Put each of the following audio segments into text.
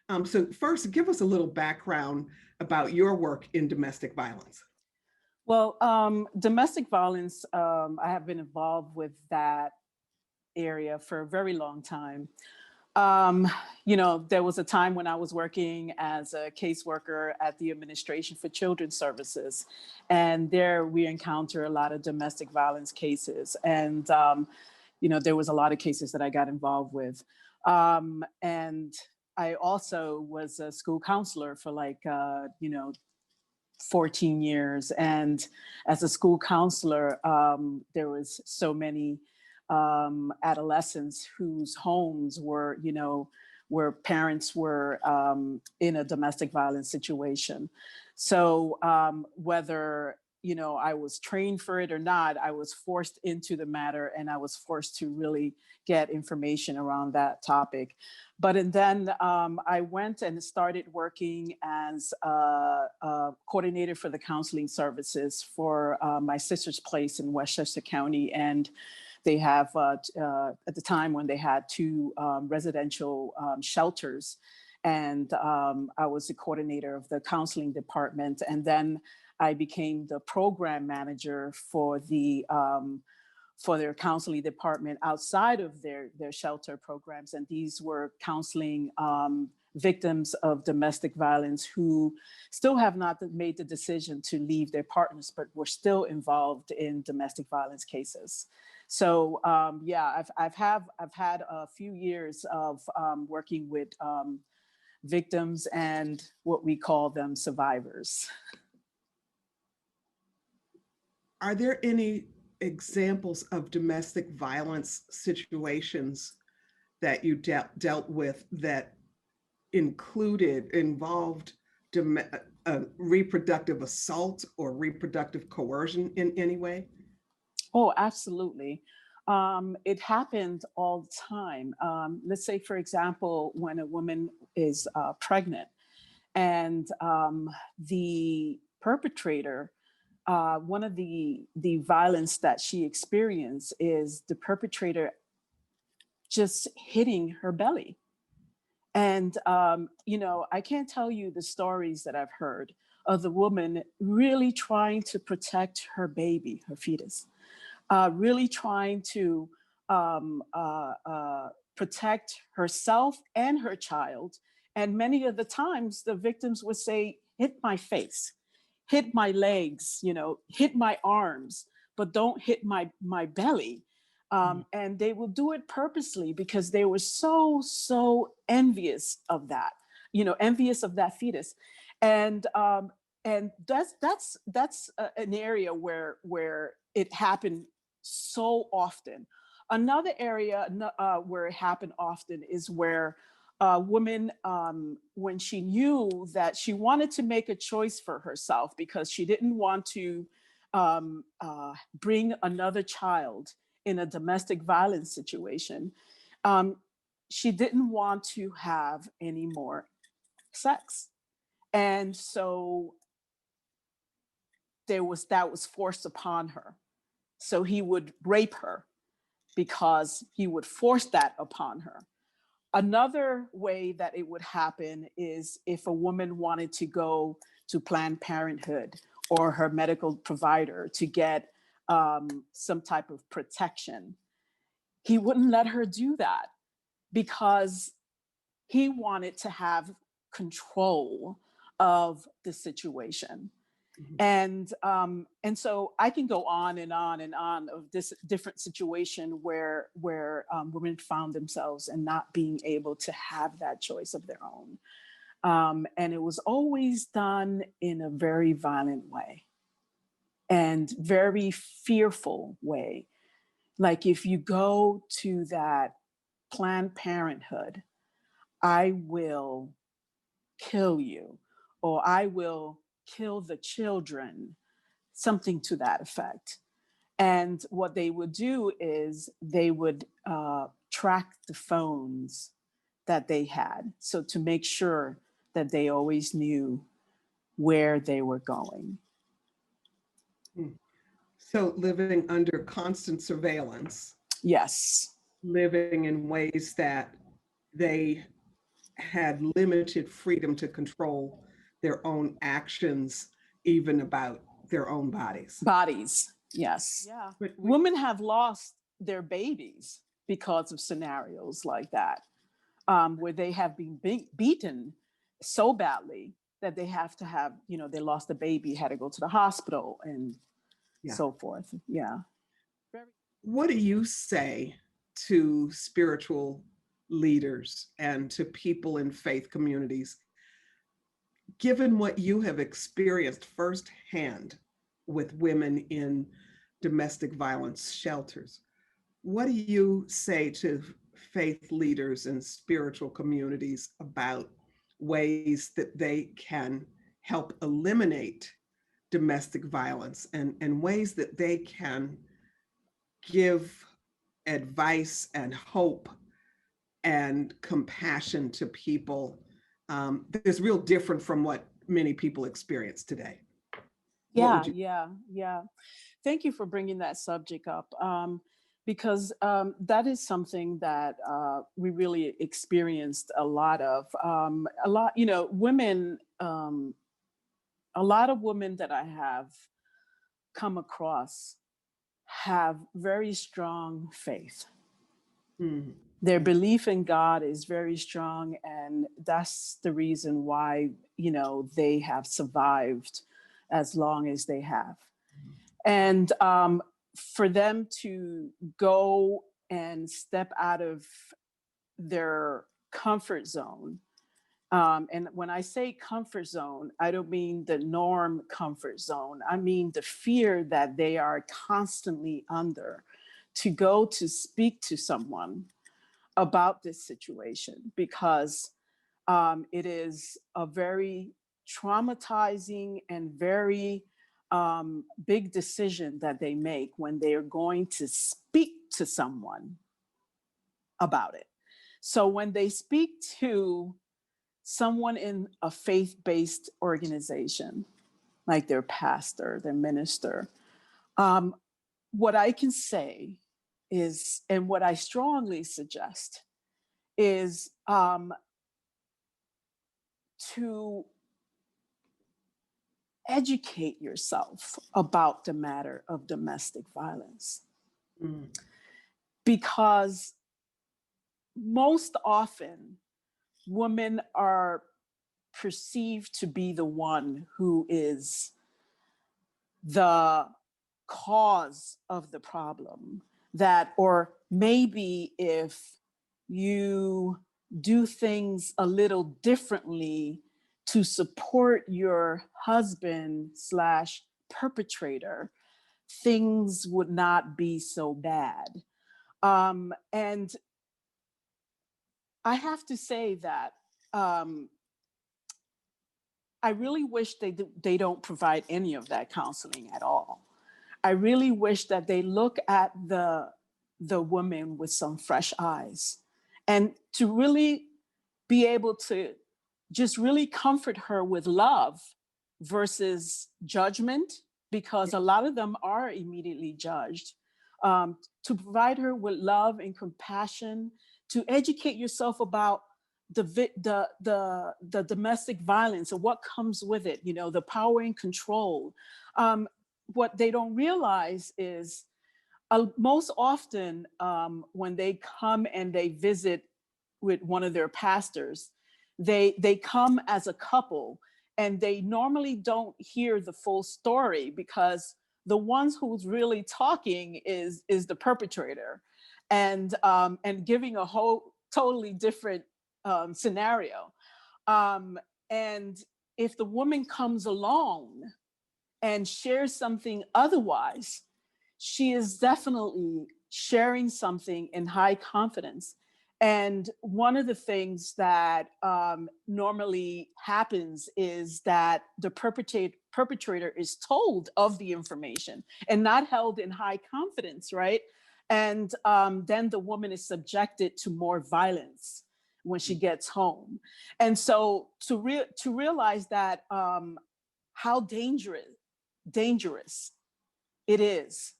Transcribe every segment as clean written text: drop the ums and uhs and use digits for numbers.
So first, give us a little background about your work in domestic violence. Well, domestic violence, I have been involved with that area for a very long time. Um, there was a time when I was working as a caseworker at the Administration for Children's Services, and there we encounter a lot of domestic violence cases. And, there was a lot of cases that I got involved with. And I also was a school counselor for 14 years. And as a school counselor, there was so many adolescents whose homes were, where parents were in a domestic violence situation. So whether, I was trained for it or not, I was forced into the matter, and I was forced to really get information around that topic. And then I went and started working as a coordinator for the counseling services for my sister's place in Westchester County. And they have, at the time when they had two residential shelters, and I was the coordinator of the counseling department. And then I became the program manager for their counseling department outside of their shelter programs. And these were counseling victims of domestic violence who still have not made the decision to leave their partners, but were still involved in domestic violence cases. So I've had a few years of working with victims and what we call them survivors. Are there any examples of domestic violence situations that you dealt with that involved reproductive assault or reproductive coercion in any way? Oh, absolutely. It happened all the time. Let's say, for example, when a woman is pregnant and the perpetrator, one of the violence that she experienced is the perpetrator just hitting her belly. And, I can't tell you the stories that I've heard of the woman really trying to protect her baby, her fetus, really trying to protect herself and her child. And many of the times the victims would say, hit my face, hit my legs, hit my arms, but don't hit my belly. And they will do it purposely because they were so envious of that, envious of that fetus. And that's an area where it happened so often. Another area where it happened often is where a woman, when she knew that she wanted to make a choice for herself because she didn't want to bring another child in a domestic violence situation, she didn't want to have any more sex. And so that was forced upon her. So he would rape her because he would force that upon her. Another way that it would happen is if a woman wanted to go to Planned Parenthood or her medical provider to get some type of protection. He wouldn't let her do that because he wanted to have control of the situation. Mm-hmm. And so I can go on and on and on of this different situation where women found themselves and not being able to have that choice of their own. And it was always done in a very violent way and very fearful way. Like if you go to that Planned Parenthood, I will kill you, or I will kill the children, something to that effect. And what they would do is they would track the phones that they had. So to make sure that they always knew where they were going. So living under constant surveillance. Yes. Living in ways that they had limited freedom to control their own actions, even about their own bodies. Bodies, yes. Yeah. But Women have lost their babies because of scenarios like that, where they have been beaten so badly that they have to have, they lost a baby, had to go to the hospital and yeah. so forth. Yeah. What do you say to spiritual leaders and to people in faith communities, given what you have experienced firsthand with women in domestic violence shelters? What do you say to faith leaders and spiritual communities about ways that they can help eliminate domestic violence, and ways that they can give advice and hope and compassion to people that's real different from what many people experience today? Yeah. Thank you for bringing that subject up, because that is something that we really experienced a lot of. Women, a lot of women that I have come across have very strong faith. Mm-hmm. Their belief in God is very strong, and that's the reason why, they have survived as long as they have. And for them to go and step out of their comfort zone, and when I say comfort zone, I don't mean the norm comfort zone. I mean the fear that they are constantly under, to go to speak to someone about this situation, because it is a very traumatizing and very big decision that they make when they are going to speak to someone about it. So when they speak to someone in a faith-based organization, like their pastor, their minister, what I can say is, and what I strongly suggest is, to educate yourself about the matter of domestic violence. Mm. Because most often, women are perceived to be the one who is the cause of the problem. That, or maybe if you do things a little differently to support your husband slash perpetrator, things would not be so bad. And I have to say that I really wish they don't provide any of that counseling at all. I really wish that they look at the woman with some fresh eyes, and to really be able to just really comfort her with love versus judgment, because a lot of them are immediately judged. To provide her with love and compassion, to educate yourself about the domestic violence and what comes with it, the power and control. What they don't realize is, most often, when they come and they visit with one of their pastors, they come as a couple, and they normally don't hear the full story, because the ones who's really talking is the perpetrator, and giving a whole totally different scenario. And if the woman comes along and shares something otherwise, she is definitely sharing something in high confidence. And one of the things that normally happens is that the perpetrator is told of the information and not held in high confidence, right? And then the woman is subjected to more violence when she gets home. And so to realize that, how dangerous it is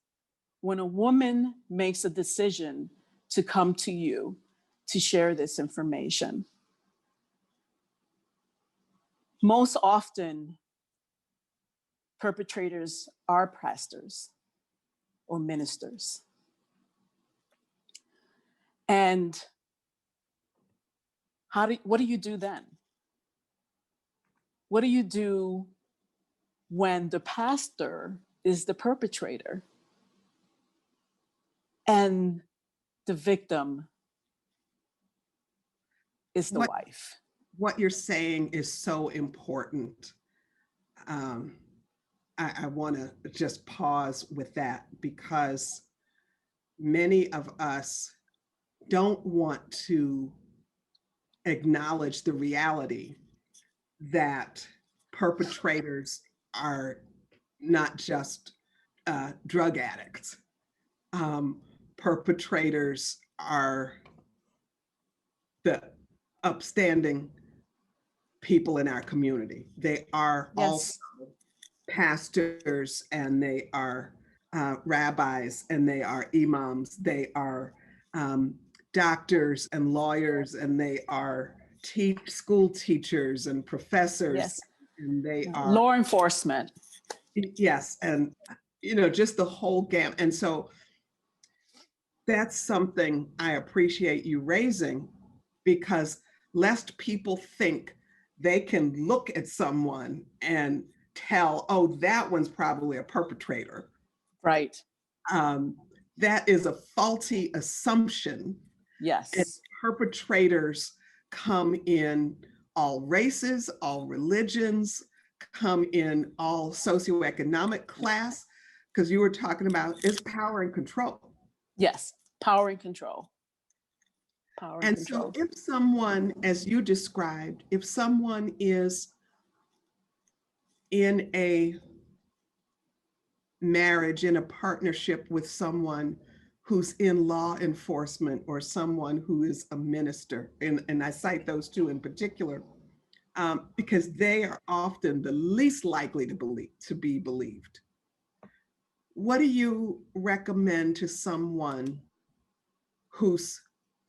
when a woman makes a decision to come to you to share this information. most often perpetrators are pastors or ministers. And what do you do then? What do you do when the pastor is the perpetrator and the victim is the wife? What you're saying is so important. I want to just pause with that, because many of us don't want to acknowledge the reality that perpetrators are not just drug addicts. Perpetrators are the upstanding people in our community. They are also pastors, and they are rabbis, and they are imams, they are doctors and lawyers, and they are school teachers and professors, and they are law enforcement. Yes, and just the whole gamut. And so that's something I appreciate you raising, because lest people think they can look at someone and tell, oh, that one's probably a perpetrator. Right. That is a faulty assumption. Yes. And perpetrators come in all races, all religions, come in all socioeconomic class, because you were talking about is power and control. Yes, power and control. And so if someone, as you described, if someone is in a marriage, in a partnership with someone who's in law enforcement, or someone who is a minister, and I cite those two in particular, because they are often the least likely to be believed. What do you recommend to someone whose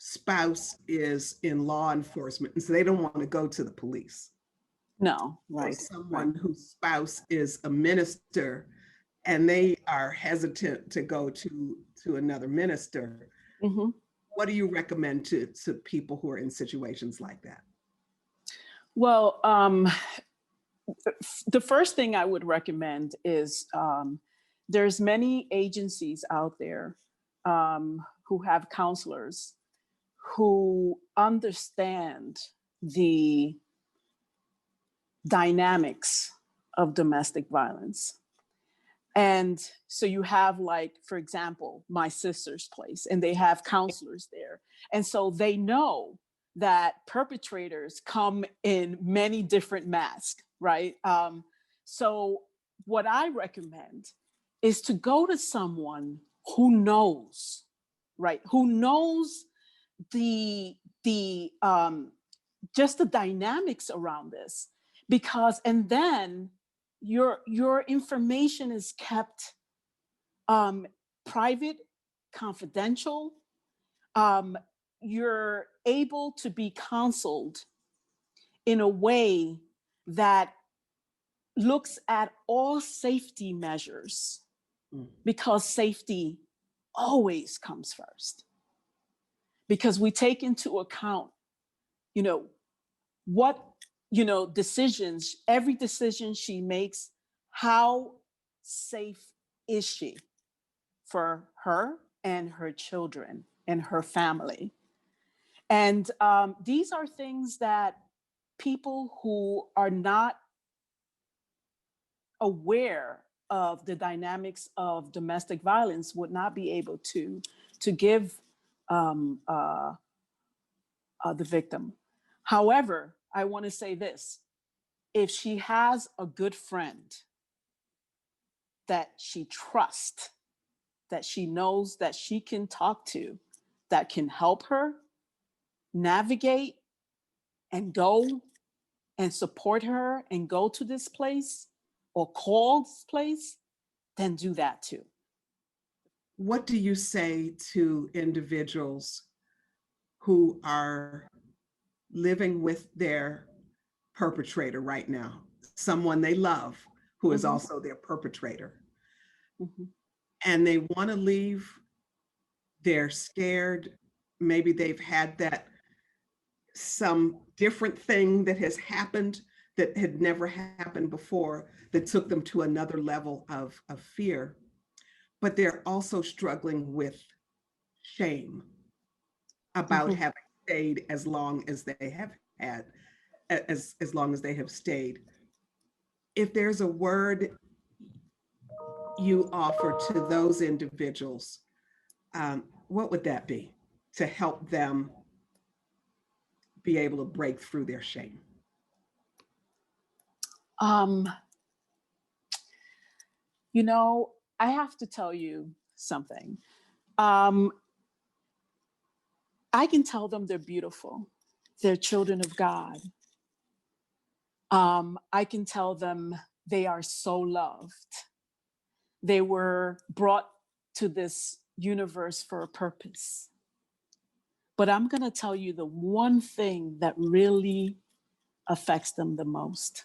spouse is in law enforcement, and so they don't want to go to the police? No, right. Or someone whose spouse is a minister, and they are hesitant to go to another minister. Mm-hmm. What do you recommend to people who are in situations like that? Well, the first thing I would recommend is there's many agencies out there who have counselors who understand the dynamics of domestic violence. And so you have, like, for example, my sister's place, and they have counselors there. And so they know that perpetrators come in many different masks, right? So what I recommend is to go to someone who knows, right? Who knows the just the dynamics around this, because, and then your information is kept private, confidential. You're able to be counseled in a way that looks at all safety measures, because safety always comes first. Because we take into account, what, decisions, every decision she makes, how safe is she for her and her children and her family. And these are things that people who are not aware of the dynamics of domestic violence would not be able to give the victim. However, I want to say this: if she has a good friend that she trusts, that she knows that she can talk to, that can help her navigate and go and support her and go to this place or call this place, then do that too. What do you say to individuals who are living with their perpetrator right now, someone they love who is Mhm. also their perpetrator, Mhm. and they want to leave. They're scared. Maybe they've had that some different thing that has happened that had never happened before that took them to another level of fear. But they're also struggling with shame about Mhm. having stayed as long as they have had, as long as they have stayed. If there's a word you offer to those individuals, what would that be to help them be able to break through their shame? Um, you know, I have to tell you something. Um, I can tell them they're beautiful. They're children of God. I can tell them they are so loved. They were brought to this universe for a purpose. But I'm going to tell you the one thing that really affects them the most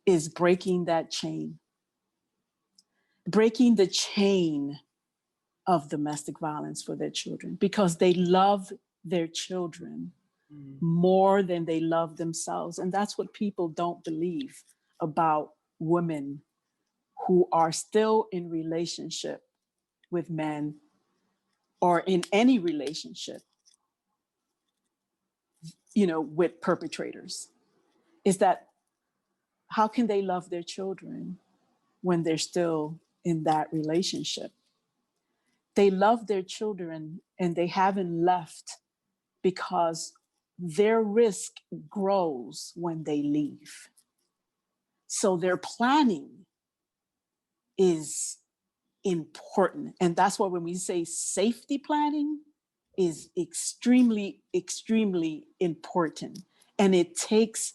is breaking the chain of domestic violence for their children, because they love their children Mm. more than they love themselves. And that's what people don't believe about women who are still in relationship with men or in any relationship, with perpetrators, is that how can they love their children when they're still in that relationship? They love their children and they haven't left because their risk grows when they leave. So their planning is important. And that's why when we say safety planning is extremely, extremely important. And it takes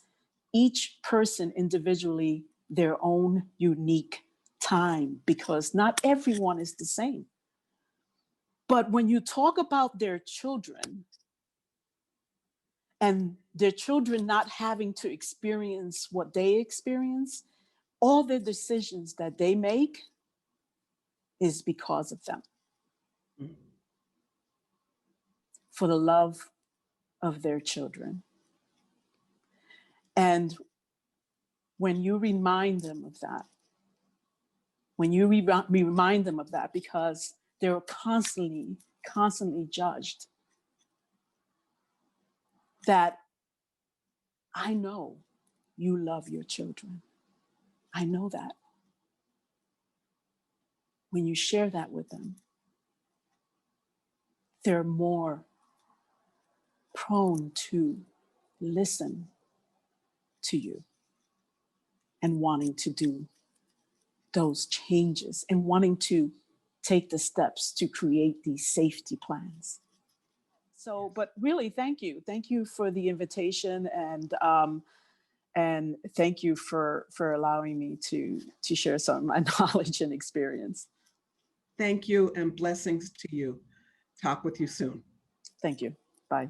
each person individually their own unique time, because not everyone is the same. But when you talk about their children and their children not having to experience what they experience, all the decisions that they make is because of them, Mm. for the love of their children. And when you remind them of that, because they're constantly, constantly judged, that I know you love your children. I know that. When you share that with them, they're more prone to listen to you and wanting to do those changes and wanting to take the steps to create these safety plans. So, but really, thank you. Thank you for the invitation, and thank you for allowing me to share some of my knowledge and experience. Thank you and blessings to you. Talk with you soon. Thank you. Bye.